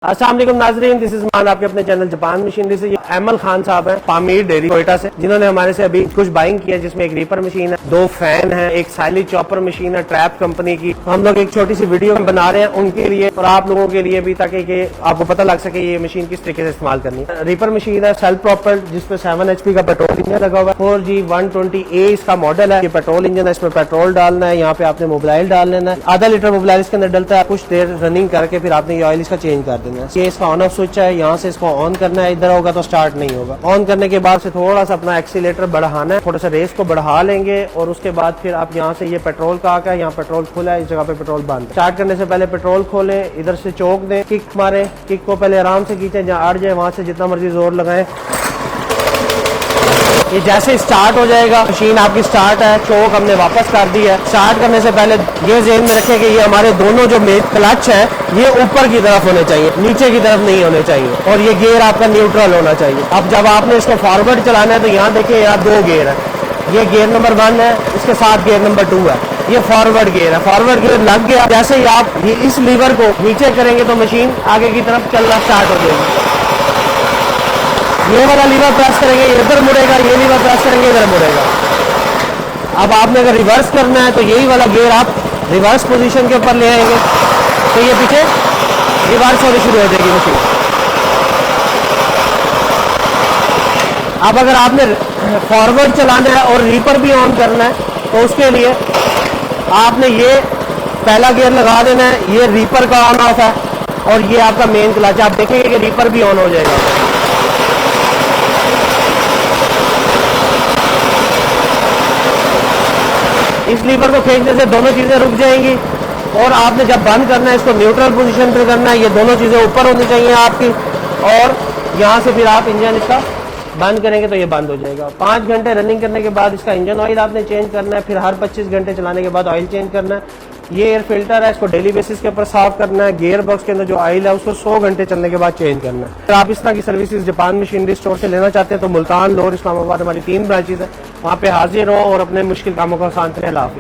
अस्सलाम वालेकुम नाज़रीन, दिस इज मान आपके अपने चैनल जापान मशीनरी से। अहमद खान साहब हैं पामीर डेयरी कोयटा से, जिन्होंने हमारे से अभी कुछ बाइंग किया, जिसमें एक रीपर मशीन है, 2 फैन है, एक साइलेज चॉपर मशीन है ट्रैप कंपनी की। हम लोग एक छोटी सी वीडियो बना रहे हैं उनके लिए और आप लोगों के लिए भी, ताकि कि आपको पता लग सके ये मशीन किस तरीके से इस्तेमाल करनी है। रीपर मशीन है सेल्फ प्रोपेल्ड, जिसपे 7 HP का पेट्रोल इंजन लगा हुआ है। 4G120A इसका मॉडल है। ये पेट्रोल इंजन है, इसमें पेट्रोल डालना है, यहाँ पे आपने मोबाइल डाल लेना है। आधा लीटर मोबाइल इसके अंदर डलता है। कुछ देर रनिंग करके फिर आपने ये ऑयल इसका चेंज कर देना है। ये इसका ऑन ऑफ स्विच है, यहाँ से इसको ऑन करना है, इधर होगा तो स्टार्ट नहीं होगा। ऑन करने के बाद से थोड़ा सा अपना एक्सीलेटर बढ़ाना है, थोड़ा सा रेस को बढ़ा लेंगे और उसके बाद फिर आप यहाँ से, ये पेट्रोल का आका है, यहाँ पेट्रोल खुला है, इस जगह पे पेट्रोल बंद। स्टार्ट करने से पहले पेट्रोल खोलें, इधर से चौक दें, किक मारें, किक को पहले आराम से खींचें, जहाँ अड़ जाए वहां से जितना मर्जी जोर लगाएं। ये जैसे स्टार्ट हो जाएगा, मशीन आपकी स्टार्ट है, चौक हमने वापस कर दी है। स्टार्ट करने से पहले ये ज़हन में रखें कि ये हमारे दोनों जो क्लच है ये ऊपर की तरफ होने चाहिए, नीचे की तरफ नहीं होने चाहिए, और ये गियर आपका न्यूट्रल होना चाहिए। अब जब आपने इसको फॉरवर्ड चलाना है तो यहाँ देखिए, यहाँ 2 गियर है। ये गियर नंबर 1 है, इसके साथ गियर नंबर 2 है। ये फॉरवर्ड गियर है। फॉरवर्ड गियर लग गया, जैसे ही आप ये इस लीवर को नीचे करेंगे तो मशीन आगे की तरफ चलना स्टार्ट हो जाएगी। ये वाला लीवर प्रेस करेंगे, इधर मुड़ेगा, ये लीवर प्रेस करेंगे, इधर मुड़ेगा। अब आपने अगर रिवर्स करना है तो यही वाला गियर आप रिवर्स पोजीशन के ऊपर ले आएंगे तो ये पीछे रिवर्स होनी शुरू हो जाएगी मशीन। अब अगर आपने फॉरवर्ड चलाना है और रीपर भी ऑन करना है तो उसके लिए आपने ये पहला गियर लगा देना है। ये रीपर का ऑन ऑफ है और ये आपका मेन क्लच। आप देखेंगे कि रीपर भी ऑन हो जाएगा। इस लीवर को खींचने से दोनों चीजें रुक जाएंगी और आपने जब बंद करना है इसको न्यूट्रल पोजीशन पे करना है। ये दोनों चीजें ऊपर होनी चाहिए आपकी, और यहाँ से फिर आप इंजन इसका बंद करेंगे तो ये बंद हो जाएगा। 5 घंटे रनिंग करने के बाद इसका इंजन ऑयल आपने चेंज करना है। फिर हर 25 घंटे चलाने के बाद ऑयल चेंज करना है। ये एयर फिल्टर है, इसको डेली बेसिस के ऊपर साफ करना है। गियर बॉक्स के अंदर जो ऑयल है उसको 100 घंटे चलने के बाद चेंज करना है। अगर आप इस तरह की सर्विसेज जापान मशीनरी स्टोर से लेना चाहते हैं तो मुल्तान, लाहौर, इस्लामाबाद हमारी 3 ब्रांचेज है। वहाँ पे हाजिर हो और अपने मुश्किल कामों को आसान करें। अल्लाह हाफ़िज़।